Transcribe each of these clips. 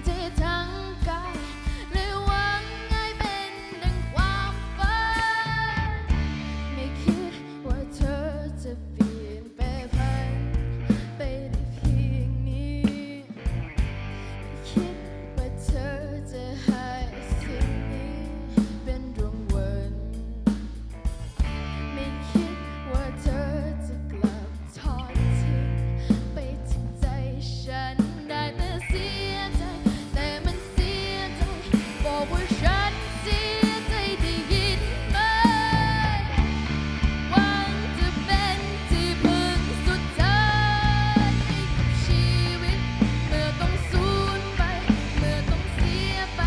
ที่ทั้งกายและหวังให้เป็นดังความฝันไม่คิดว่าเธอจะเปลี่ยนแปลงไปได้เพียงนี้ไม่คิดว่าเธอจะให้สิ่งนี้เป็นรางวัลไม่คิดว่าเธอจะกลับทอดทิ้งไปจากใจฉันได้แต่เสียใจแต่มันเสียใจบอกว่าฉันเสียใจได้ยินไหมหวังจะเป็นที่พึ่งสุดท้ายกับชีวิตเมื่อต้องสูญไปเมื่อต้องเสียไป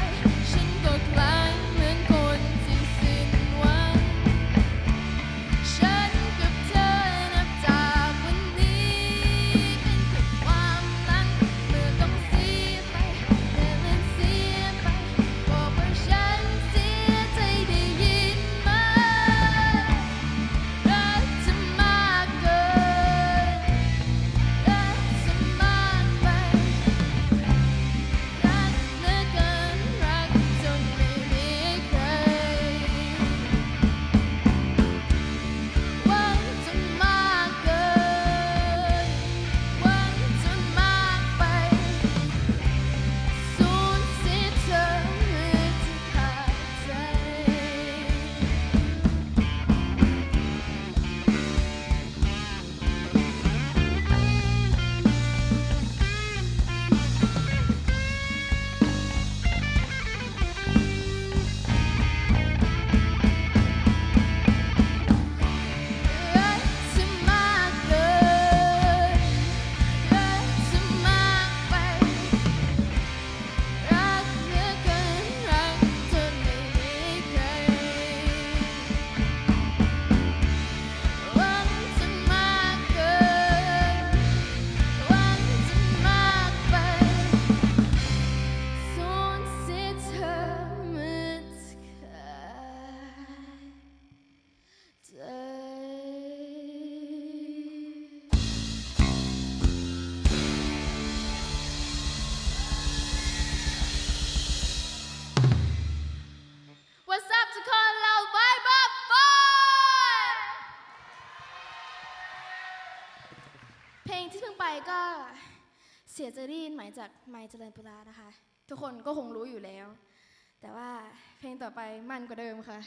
ฉันก็คล้ายเหมือนคนที่สิ้นหวังฉันกับเธอนับจากวันนี้เป็นแค่ความหลังเมื่อต้องเสียไปแต่มันเสียไปบอกว่าฉันเสียใจได้ยินไหมรักเธอมากเกินรักเธอมากไปรักเหลือเกินรักจนไม่มีใครหวังจนมากเกินหวังจนมากไปสูญเสียเธอเหมือนที่ขาดใจรักเธอมากเกินรักเธอมากไปรักเหลือเกินรักจนไม่มีใครหวังเธอมากเกินหวังเธอมากไปสูญเสียเธอเหมือนขาดใจ What's up ทุกคนเรา VIBRAFOUR เพลงที่เพิ่งไปก็เสียใจได้ยินไหมจากไมค์เจริญปุรานะคะ ทุกคนก็คงรู้อยู่แล้ว แต่ว่าเพลงต่อไปมันกว่าเดิมค่ะ